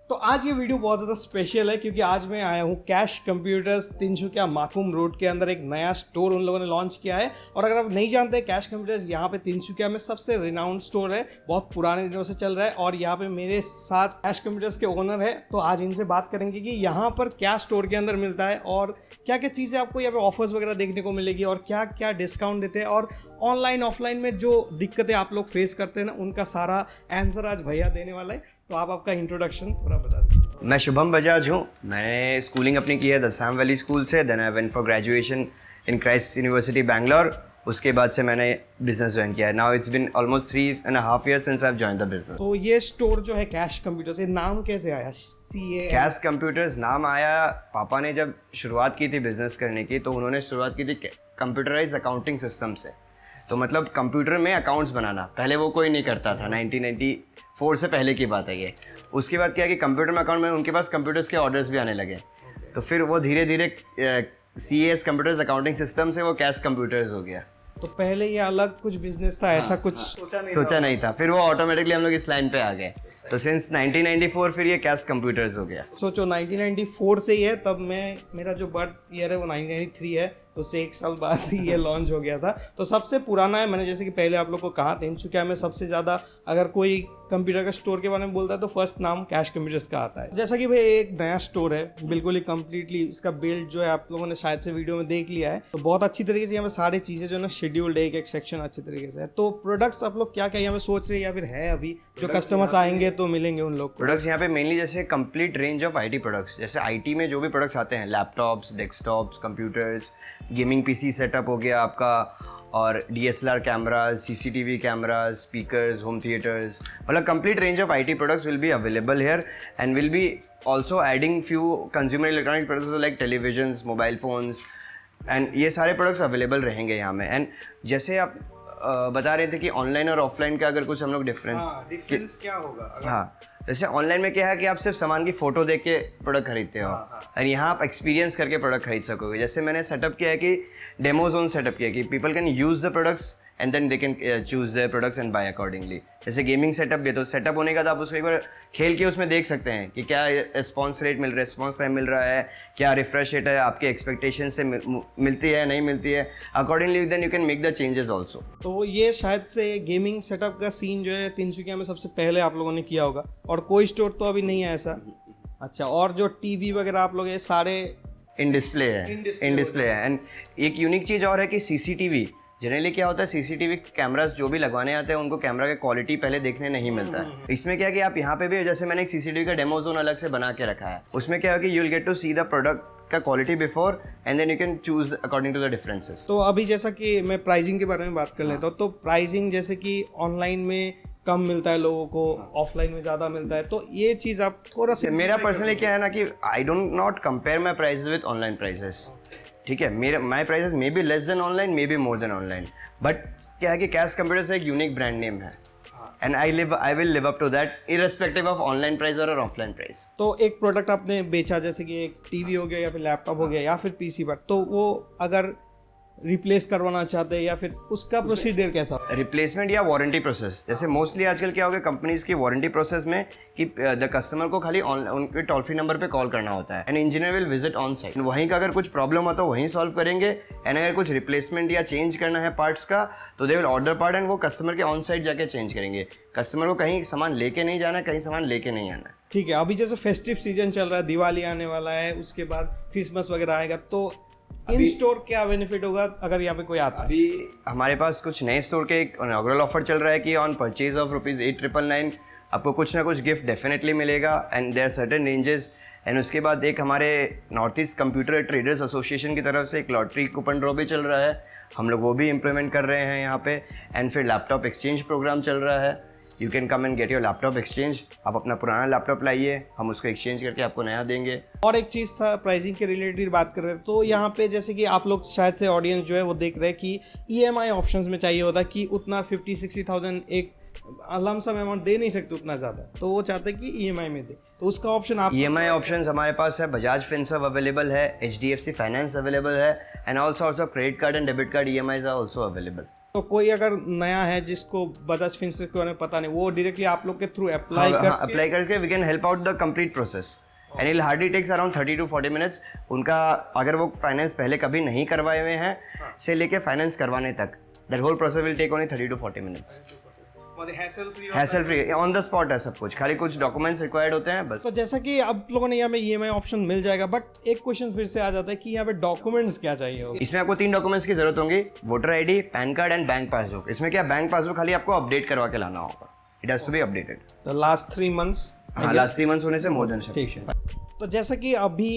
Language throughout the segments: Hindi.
तो आज ये वीडियो बहुत ज़्यादा स्पेशल है क्योंकि आज मैं आया हूँ cash computers Tinsukia Makum road के अंदर एक नया स्टोर उन लोगों ने लॉन्च किया है। और अगर आप नहीं जानते कैश कंप्यूटर्स यहाँ पे तिनसुकिया में सबसे रिनाउंड स्टोर है, बहुत पुराने दिनों से चल रहा है। और यहाँ पे मेरे साथ कैश कंप्यूटर्स के ओनर है, तो आज इनसे बात करेंगे कि यहाँ पर क्या स्टोर के अंदर मिलता है और क्या क्या चीज़ें आपको यहाँ पे ऑफर्स वगैरह देखने को मिलेगी और क्या क्या डिस्काउंट देते हैं और ऑनलाइन ऑफलाइन में जो दिक्कतें आप लोग फेस करते हैं ना, उनका सारा आंसर आज भैया देने वाला है। तो आप आपका इंट्रोडक्शन थोड़ा बता दीजिए। मैं शुभम बजाज हूँ। मैंने स्कूलिंग अपनी की है द सैम वैली स्कूल से। Then I went for graduation in Christ University Bangalore. उसके बाद से मैंने बिजनेस ज्वाइन किया है। Now it's been almost 3.5 years since I have joined the business. तो ये स्टोर जो है कैश कंप्यूटर्स, ये नाम कैसे आया? कैश कंप्यूटर्स नाम आया, पापा ने जब शुरुआत की थी बिजनेस करने की तो उन्होंने शुरुआत की थी कंप्यूटराइज अकाउंटिंग सिस्टम से। तो मतलब कंप्यूटर में अकाउंट्स बनाना, पहले वो कोई नहीं करता था। 1994 से पहले की बात है ये। उसके बाद क्या है कि कंप्यूटर में अकाउंट में उनके पास कंप्यूटर्स के ऑर्डर्स भी आने लगे। तो फिर वो धीरे धीरे CAS कंप्यूटर्स अकाउंटिंग सिस्टम से वो कैश कंप्यूटर्स हो गया। तो पहले ये अलग कुछ बिजनेस था, ऐसा कुछ सोचा नहीं था। फिर वो ऑटोमेटिकली हम लोग इस लाइन पे आ गए। तो सिंस 1994 फिर ये कैश कंप्यूटर्स हो गया। सोचो 1994 से ही है, तब मेरा जो बर्थ ईयर है वो 1993 है, तो उससे 1 साल बाद ही ये लॉन्च हो गया था। तो सबसे पुराना है। मैंने जैसे कि पहले आप लोग को कहा, तिनसुकिया में सबसे ज़्यादा अगर कोई कंप्यूटर का स्टोर के बारे में बोलता है तो फर्स्ट नाम कैश कंप्यूटर्स का आता है। जैसा कि भाई एक नया स्टोर है, बिल्कुल ही कंप्लीटली इसका बिल्ड जो है आप लोगों ने शायद से वीडियो में देख लिया है। तो बहुत अच्छी तरीके से यहाँ पे सारी चीज़ें जो है ना शेड्यूल्ड, एक एक सेक्शन अच्छी तरीके से है। तो प्रोडक्ट्स आप लोग क्या क्या यहाँ पे सोच रहे हैं या फिर है अभी जो कस्टमर्स आएंगे तो मिलेंगे उन लोग? प्रोडक्ट्स यहाँ पे मेनली जैसे complete range of IT products, जैसे IT में जो भी प्रोडक्ट्स आते हैं, laptops, desktops, computers, gaming PC setup हो गया आपका, और DSLR cameras, CCTV cameras, speakers, home theatres, मतलब complete range of IT products will be available here and will be also adding few consumer electronic products like televisions, mobile phones, and ये सारे प्रोडक्ट्स अवेलेबल रहेंगे यहाँ में। एंड जैसे आप बता रहे थे कि ऑनलाइन और ऑफलाइन का अगर कुछ हम लोग डिफरेंस क्या होगा? हाँ, जैसे ऑनलाइन में क्या है कि आप सिर्फ सामान की फ़ोटो देख के प्रोडक्ट खरीदते हो, और यहाँ आप एक्सपीरियंस करके प्रोडक्ट खरीद सकोगे। जैसे मैंने सेटअप किया है कि डेमो जोन सेटअप किया है कि people can use the products and then they can choose the products and buy accordingly. जैसे गेमिंग सेटअप भी है, तो सेटअप होने का तो आप उसको एक बार खेल के उसमें देख सकते हैं कि क्या रिस्पॉन्स टाइम मिल रहा है, क्या रिफ्रेश रेट है, आपके एक्सपेक्टेशन से मिलती है नहीं मिलती है, accordingly then you can make the changes also. तो ये शायद से गेमिंग सेटअप का सीन जो है तिनसुकिया में सबसे पहले आप लोगों ने किया होगा, और कोई स्टोर तो अभी नहीं है ऐसा? अच्छा, और जो TV वगैरह आप लोग ये सारे इन डिस्प्ले है। एंड एक यूनिक चीज़ और है कि CCTV, जनरली क्या होता है CCTV कैमरास जो भी लगवाने आते हैं उनको कैमरा का क्वालिटी पहले देखने नहीं मिलता है। इसमें क्या है कि आप यहाँ पे भी, जैसे मैंने एक CCTV का डेमो जोन अलग से बना के रखा है, उसमें क्या है कि you will get to see the product का quality before and then you can choose according to the differences. तो अभी जैसा कि मैं प्राइसिंग के बारे में बात कर लेता हूँ, तो प्राइसिंग जैसे कि ऑनलाइन में कम मिलता है लोगों को, ऑफलाइन में ज़्यादा मिलता है, तो ये चीज़ आप थोड़ा सा। मेरा पर्सनली क्या है ना कि I don't not compare my prices with online prices. ठीक है, मेरे my prices may be less than online, may be more than online, but क्या है कि कैश कंप्यूटर्स एक यूनिक ब्रांड नेम है and I will live up to that irrespective of online price और ऑफलाइन प्राइस। तो एक प्रोडक्ट आपने बेचा, जैसे कि एक TV हो गया या फिर लैपटॉप हो गया या फिर PC पर, तो वो अगर रिप्लेस करवाना चाहते हैं या फिर उसका प्रोसीजर कैसा? रिप्लेसमेंट या वारंटी प्रोसेस, जैसे मोस्टली आजकल क्या हो गया कंपनीज की वारंटी प्रोसेस में कि द कस्टमर को खाली उनके टोल फ्री नंबर पे कॉल करना होता है and engineer will visit on site. वहीं का अगर कुछ प्रॉब्लम हो तो वहीं सॉल्व करेंगे, एंड अगर कुछ रिप्लेसमेंट या चेंज करना है पार्ट्स का तो they will order part and वो कस्टमर के ऑन साइट जाके चेंज करेंगे। कस्टमर को कहीं सामान लेके नहीं जाना है, कहीं सामान लेके नहीं आना है। ठीक है, अभी जैसे फेस्टिव सीजन चल रहा है, दिवाली आने वाला है, उसके बाद क्रिसमस वगैरह आएगा, तो इन स्टोर क्या बेनिफिट होगा अगर यहाँ पे कोई आता है? अभी हमारे पास कुछ नए स्टोर के एक इनॉग्रल ऑफर चल रहा है कि ऑन परचेज ऑफ ₹8,999 आपको कुछ ना कुछ गिफ्ट डेफिनेटली मिलेगा and there certain ranges. And उसके बाद एक हमारे North East computer traders association की तरफ से एक लॉटरी कूपन ड्रॉ भी चल रहा है, हम लोग वो भी इम्प्लीमेंट कर रहे हैं यहाँ पे। एंड फिर लैपटॉप एक्सचेंज प्रोग्राम चल रहा है, you can come and get your laptop exchange. आप अपना पुराना लैपटॉप लाइए, हम उसको एक्सचेंज करके आपको नया देंगे। और एक चीज़ था, प्राइसिंग के रिलेटेड बात कर रहे थे, तो यहाँ पे जैसे कि आप लोग शायद से ऑडियंस जो है वो देख रहे हैं कि EMI ऑप्शंस में चाहिए होता कि उतना 50-60,000 एक लमसम अमाउंट दे नहीं सकते उतना ज़्यादा, तो वो चाहते हैं कि EMI में दे, तो उसका ऑप्शन आप EMI ऑप्शंस हमारे पास है, बजाज फिनसर्व अवेलेबल है, HDFC फाइनेंस अवेलेबल है, and all sorts of credit card and debit card EMIs are also available. तो कोई अगर नया है जिसको बजाज फिंसर्व के बारे में पता नहीं, वो डायरेक्टली आप लोग के थ्रू अप्लाई अप्लाई करके we can help out the complete process and it hardly takes around 30 to 40 minutes. उनका अगर वो फाइनेंस पहले कभी नहीं करवाए हुए हैं से लेके फाइनेंस करवाने तक, that whole process will take only 30 to 40 minutes. Hassle free on the spot है सब कुछ, खाली कुछ डॉक्यूमेंट्स रिक्वायर्ड होते हैं बस। तो जैसा कि आप लोगों ने यहाँ पे EMI ऑप्शन मिल जाएगा, बट एक क्वेश्चन फिर से आ जाता है कि यहाँ पे डॉक्यूमेंट्स क्या चाहिए होगा। इसमें आपको 3 डॉक्यूमेंट्स की जरूरत होंगी, voter ID, pan card and bank passbook. इसमें क्या बैंक पासबुक खाली आपको अपडेट करवा के लाना होगा, it has to be updated. तो लास्ट 3 मंथ्स, हाँ लास्ट 3 मंथ्स होने से मोर देन सफिशिएंट। तो जैसा कि अभी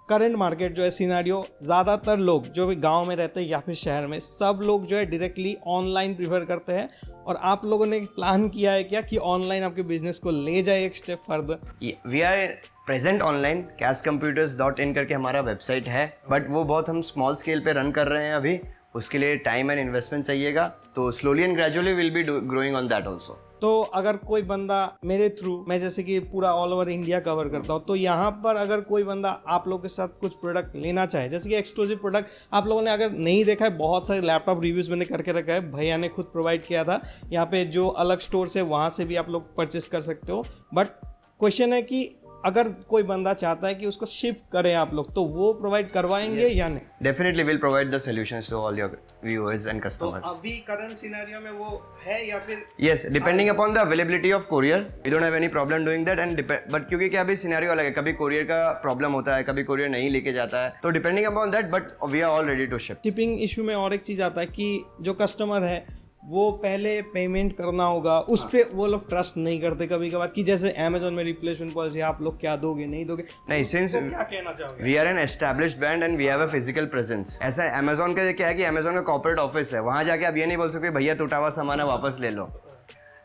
करंट मार्केट जो है सिनेरियो, ज़्यादातर लोग जो भी गांव में रहते हैं या फिर शहर में, सब लोग जो है डायरेक्टली ऑनलाइन प्रीफर करते हैं। और आप लोगों ने प्लान किया है क्या कि ऑनलाइन आपके बिजनेस को ले जाए एक step further? We are present online, cashcomputers.in करके हमारा वेबसाइट है, बट वो बहुत हम स्मॉल स्केल पे रन कर रहे हैं अभी, उसके लिए टाइम एंड इन्वेस्टमेंट चाहिएगा, तो slowly and gradually will be growing on that also. तो अगर कोई बंदा मेरे थ्रू, मैं जैसे कि पूरा ऑल ओवर इंडिया कवर करता हूँ, तो यहाँ पर अगर कोई बंदा आप लोगों के साथ कुछ प्रोडक्ट लेना चाहे, जैसे कि एक्सक्लूसिव प्रोडक्ट आप लोगों ने अगर नहीं देखा है, बहुत सारे लैपटॉप रिव्यूज़ मैंने करके रखा है, भैया ने खुद प्रोवाइड किया था। यहाँ पे जो अलग स्टोर है वहाँ से भी आप लोग परचेस कर सकते हो। बट क्वेश्चन है कि अगर कोई बंदा चाहता है कि उसको शिप करें आप लोग, तो वो प्रोवाइड करवाएंगे या नहीं? Definitely will provide the solutions to all your viewers and customers. अभी करंट सिनेरियो में वो है या फिर? Yes, depending upon the availability of courier, we don't have any problem doing that and but क्योंकि क्या अभी सिनेरियो अलग है, कभी कोरियर का प्रॉब्लम होता है, कभी कोरियर नहीं लेके जाता है, तो depending upon that, but we are all ready to ship. Shipping issue में और एक चीज़ आता है कि जो कस्टमर है वो पहले पेमेंट करना होगा, उस पर वो लोग ट्रस्ट नहीं करते कभी कभार, कि जैसे अमेजोन में रिप्लेसमेंट पॉलिसी, आप लोग क्या दोगे नहीं दोगे। नहीं, सिंस क्या कहना चाहोगे? We are an established brand and we have a physical presence. ऐसा अमेजोन का क्या है कि अमेजोन का कॉर्पोरेट ऑफिस है, वहाँ जाके आप ये नहीं बोल सकते भैया टूटा हुआ सामान है वापस ले लो,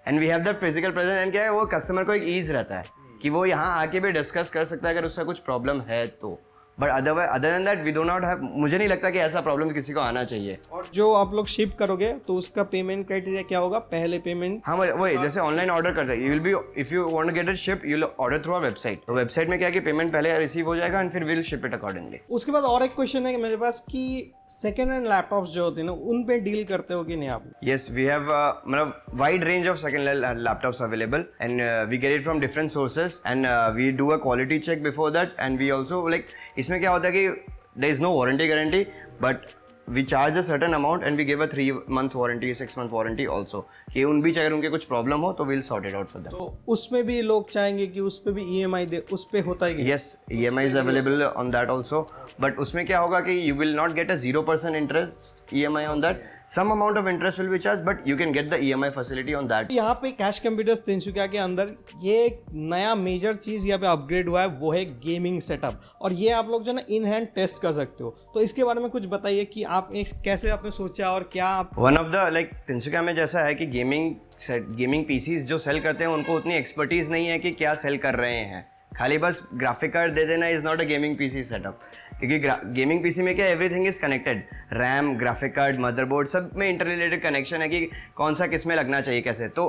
and we have that physical presence. And क्या है, वो कस्टमर को एक ईज रहता है कि वो यहाँ आके भी डिस्कस कर सकता है अगर उसका कुछ प्रॉब्लम है तो, but other than that we do not have, मुझे नहीं लगता कि ऐसा प्रॉब्लम किसी को आना चाहिए। और जो आप लोग शिप करोगे तो उसका पेमेंट क्राइटेरिया क्या होगा? पहले पेमेंट, हाँ वही जैसे ऑनलाइन ऑर्डर करते हैं, you will be, if you want to get it ship you will order through our website. तो वेबसाइट में क्या है कि पेमेंट पहले रिसीव हो जाएगा एंड फिर विल शिप इट अकॉर्डिंगली। उसके बाद और एक क्वेश्चन है मेरे पास कि सेकेंड हैंड लैपटॉप्स जो होते हैं ना, उन पे डील करते हो कि नहीं आप? Yes, we have मतलब wide range of second-hand laptops available, and we get it from different sources, and we do a quality check before that, and we also like इसमें क्या होता है कि there is no warranty guarantee, but we charge a certain amount and we give a 3-month warranty, 6-month warranty also, कि उन बीच अगर उनके कुछ प्रॉब्लम हो तो we'll sort it out for them. तो उसमें भी लोग चाहेंगे कि उस पे भी EMI दे, उस पे होता है? Yes, EMI is available on that also, but उसमें क्या होगा कि you will not get a 0% interest EMI on that. Some amount of interest will be charged, but you can get the EMI facility on that. यहाँ पे कैश कंप्यूटर्स तिनसुकिया के अंदर ये एक नया मेजर चीज़ यहाँ पे अपग्रेड हुआ है, वो है गेमिंग सेटअप, और ये आप लोग जो ना इन हैंड टेस्ट कर सकते हो। तो इसके बारे में कुछ बताइए कि आप कैसे आपने सोचा और क्या आप? One of the like Tinsukia में जैसा है कि गेमिंग पीसीज जो सेल करते हैं उनको उतनी एक्सपर्टीज नहीं है कि क्या सेल कर रहे हैं, खाली बस ग्राफिक कार्ड दे देना is not a gaming PC setup, क्योंकि गेमिंग पीसी में क्या everything is connected, RAM, graphic card, motherboard, सब में इंटर रिलेटेड कनेक्शन है कि कौन सा किस में लगना चाहिए कैसे। तो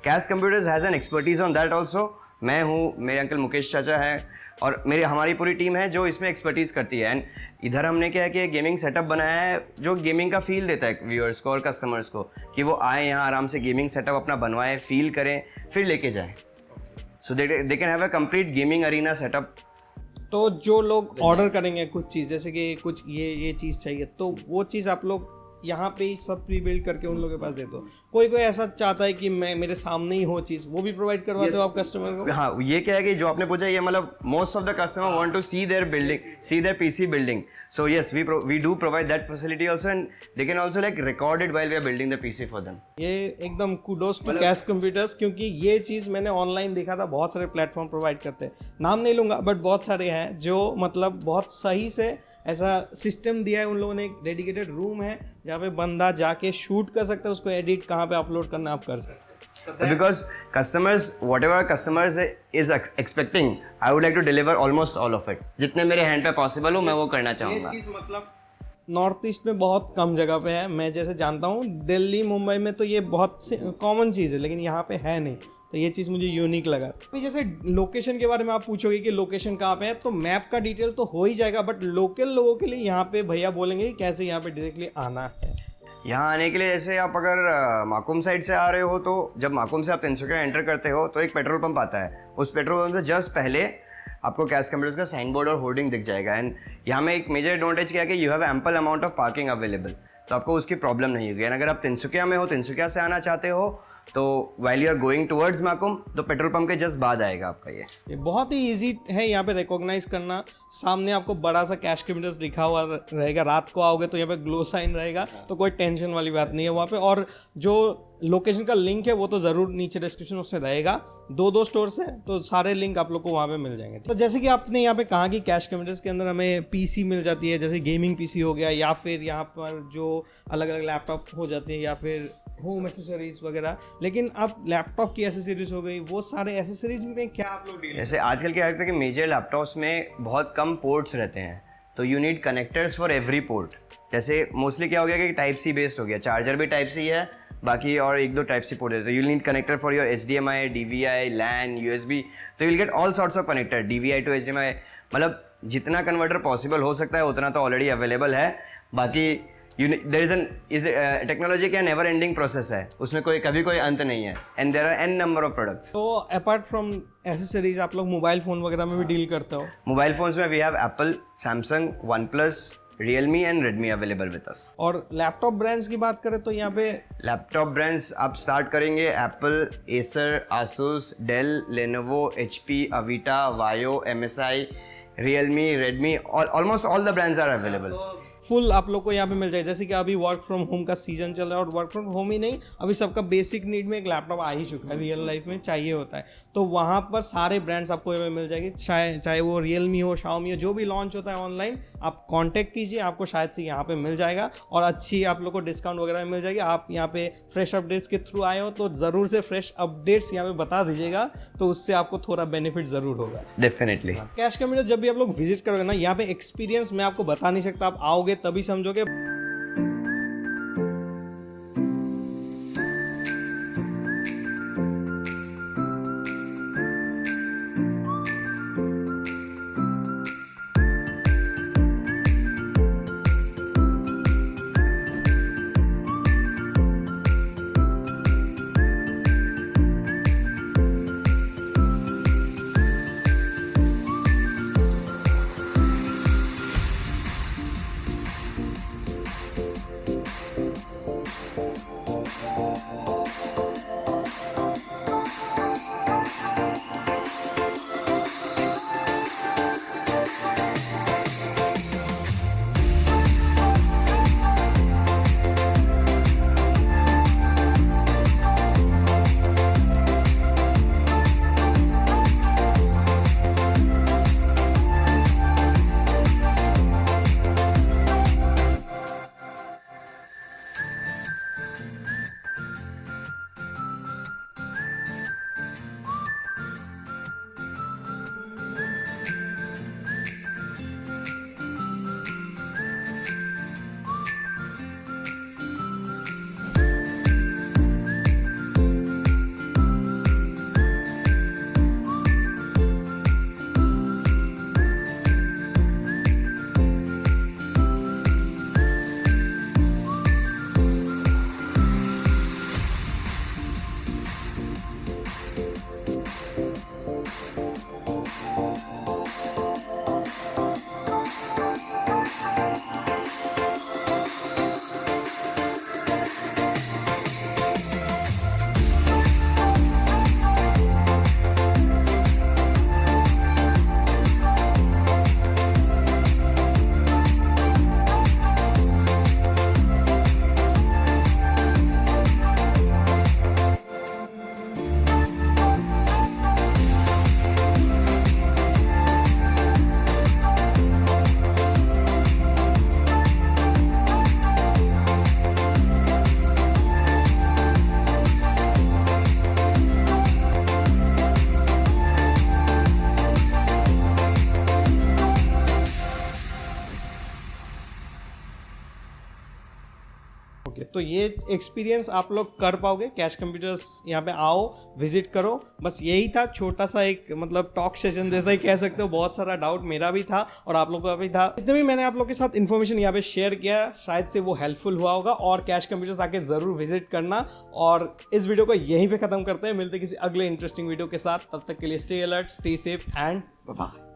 cash computers has an expertise on that also. मैं हूँ, मेरे अंकल मुकेश चाचा हैं और हमारी पूरी टीम है जो इसमें एक्सपर्टीज़ करती है। एंड इधर हमने क्या है कि गेमिंग सेटअप बनाया है जो गेमिंग का फील देता है व्यूअर्स को और कस्टमर्स को, कि वो आए यहाँ आराम से गेमिंग सेटअप अपना बनवाएं, फील करें, फिर लेके जाएं। So they can have a complete gaming arena setup. तो जो लोग ऑर्डर करेंगे कुछ चीज़, जैसे कि कुछ ये चीज़ चाहिए, तो वो चीज़ आप लोग यहाँ पे ही सब प्री बिल्ड करके उन लोगों के पास दे दो। कोई ऐसा चाहता है कि मैं मेरे सामने ही हो चीज़, वो भी प्रोवाइड करवाते हो आप कस्टमर को? हाँ, ये क्या है कि जो आपने पूछा ये मतलब most of the customer want to see their building, see their PC building, so yes we do provide that facility also, and they can also like record it while we are building the PC for them. ये एकदम कुडोस टू कैश कंप्यूटर्स, क्योंकि ये चीज़ मैंने ऑनलाइन देखा था, बहुत सारे प्लेटफॉर्म प्रोवाइड करते हैं, नाम नहीं लूँगा बट बहुत सारे हैं जो मतलब बहुत सही से ऐसा सिस्टम दिया है उन लोगों ने। एक डेडिकेटेड रूम है जहाँ पे बंदा जाके शूट कर सकता है, उसको एडिट कहाँ पे अपलोड करना आप कर सकते हैं। Because customers whatever customers is expecting, I would like to deliver almost all of it. जितने मेरे हैंड पे पॉसिबल हो मैं वो करना चाहूँगा। ये चीज़ मतलब नॉर्थ ईस्ट में बहुत कम जगह पे है, मैं जैसे जानता हूँ दिल्ली मुंबई में तो ये बहुत कॉमन चीज़ है, लेकिन यहाँ पे है नहीं, तो ये चीज़ मुझे यूनिक लगा। अभी जैसे लोकेशन के बारे में आप पूछोगे कि लोकेशन कहाँ पे है, तो मैप का डिटेल तो हो ही जाएगा, बट लोकल लोगों के लिए यहाँ पे भैया बोलेंगे कि कैसे यहाँ पे डायरेक्टली आना है। यहाँ आने के लिए जैसे आप अगर माकुम साइड से आ रहे हो तो जब माकुम से आप तिनसुकिया एंटर करते हो तो एक पेट्रोल पंप आता है, उस पेट्रोल पंप से जस्ट पहले आपको कैश कंप्यूटर्स का साइन बोर्ड और होर्डिंग दिख जाएगा। एंड यहाँ में एक मेजर एडवांटेज क्या है कि you have ample amount of parking available, तो आपको उसकी प्रॉब्लम नहीं होगी। एंड अगर आप तिनसुकिया में हो, तिनसुकिया से आना चाहते हो तो while you are going towards Makum तो पेट्रोल पंप के जस्ट बाद आएगा आपका ये बहुत ही इजी है यहाँ पे रिकॉग्नाइज करना। सामने आपको बड़ा सा कैश कंप्यूटर्स लिखा हुआ रहेगा, रात को आओगे तो यहाँ पे ग्लो साइन रहेगा, तो कोई टेंशन वाली बात नहीं है वहाँ पे। और जो लोकेशन का लिंक है वो तो ज़रूर नीचे डिस्क्रिप्शन उसमें रहेगा। दो स्टोर्स हैं तो सारे लिंक आप लोग को वहाँ पे मिल जाएंगे। तो जैसे कि आपने यहाँ पे कहा कि कैश कंप्यूटर्स के अंदर हमें पीसी मिल जाती है, जैसे गेमिंग पीसी हो गया, या फिर यहाँ पर जो अलग अलग लैपटॉप हो जाते हैं, या फिर होम एसेसरीज वगैरह। लेकिन अब लैपटॉप की एसेसरीज हो गई, वो सारे एसेसरीज में क्या आप लोग डील? जैसे आजकल क्या है कि मेजर लैपटॉप्स में बहुत कम पोर्ट्स रहते हैं, तो you need connectors for every port. जैसे मोस्टली क्या हो गया कि टाइप सी बेस्ड हो गया, चार्जर भी टाइप सी है, बाकी और एक दो टाइप सी पोर्ट है, तो you need connector for your HDMI, DVI, LAN, USB, तो you will get all sorts of connector, DVI to HDMI, मतलब जितना कन्वर्टर पॉसिबल हो सकता है उतना तो ऑलरेडी अवेलेबल है। बाकी देयर इज टेक्नोलॉजी का नेवर एंडिंग प्रोसेस है, उसमें कभी कोई अंत नहीं है। And there are n number of products. तो अपार्ट फ्रॉम एसेसरीज आप लोग मोबाइल फ़ोन वगैरह में भी डील करते हो? मोबाइल फोन्स में we have Apple, Samsung, OnePlus, Realme and Redmi available with us. और लैपटॉप ब्रांड्स की बात करें तो यहाँ पे लैपटॉप ब्रांड्स आप स्टार्ट करेंगे Apple, Acer, Asus, Dell, Lenovo, HP, Avita, Vaio, MSI, Realme, Redmi, almost all the brands are available. Full आप लोग को यहाँ पे मिल जाए। जैसे कि अभी वर्क फ्रॉम होम का सीजन चल रहा है, और वर्क फ्रॉम होम ही नहीं, अभी सबका बेसिक नीड में एक लैपटॉप आ ही चुका है, रियल लाइफ में चाहिए होता है, तो वहाँ पर सारे ब्रांड्स आपको यहाँ पे मिल जाएगी। चाहे वो Realme हो, Xiaomi हो, जो भी लॉन्च होता है ऑनलाइन, आप कांटेक्ट कीजिए, आपको शायद से यहाँ पे मिल जाएगा, और अच्छी आप लोग को डिस्काउंट वगैरह मिल जाएगी। आप यहाँ पे फ्रेश अपडेट्स के थ्रू आए हो तो ज़रूर से फ्रेश अपडेट्स यहाँ पे बता दीजिएगा, तो उससे आपको थोड़ा बेनिफिट ज़रूर होगा डेफिनेटली। कैश कंप्यूटर जब भी आप लोग विजिट करोगे ना, यहाँ पे एक्सपीरियंस मैं आपको बता नहीं सकता, आप आओगे तभी समझोगे। तो ये एक्सपीरियंस आप लोग कर पाओगे। कैश कंप्यूटर्स यहाँ पे आओ, विजिट करो। बस यही था छोटा सा एक मतलब टॉक सेशन जैसा ही कह सकते हो। बहुत सारा डाउट मेरा भी था और आप लोगों का भी था। जितने भी मैंने आप लोग के साथ इन्फॉर्मेशन यहाँ पे शेयर किया, शायद से वो हेल्पफुल हुआ होगा। और कैश कंप्यूटर्स आके ज़रूर विजिट करना। और इस वीडियो को यहीं पे ख़त्म करते हैं। मिलते हैं किसी अगले इंटरेस्टिंग वीडियो के साथ। तब तक के लिए stay alert, stay safe and bye.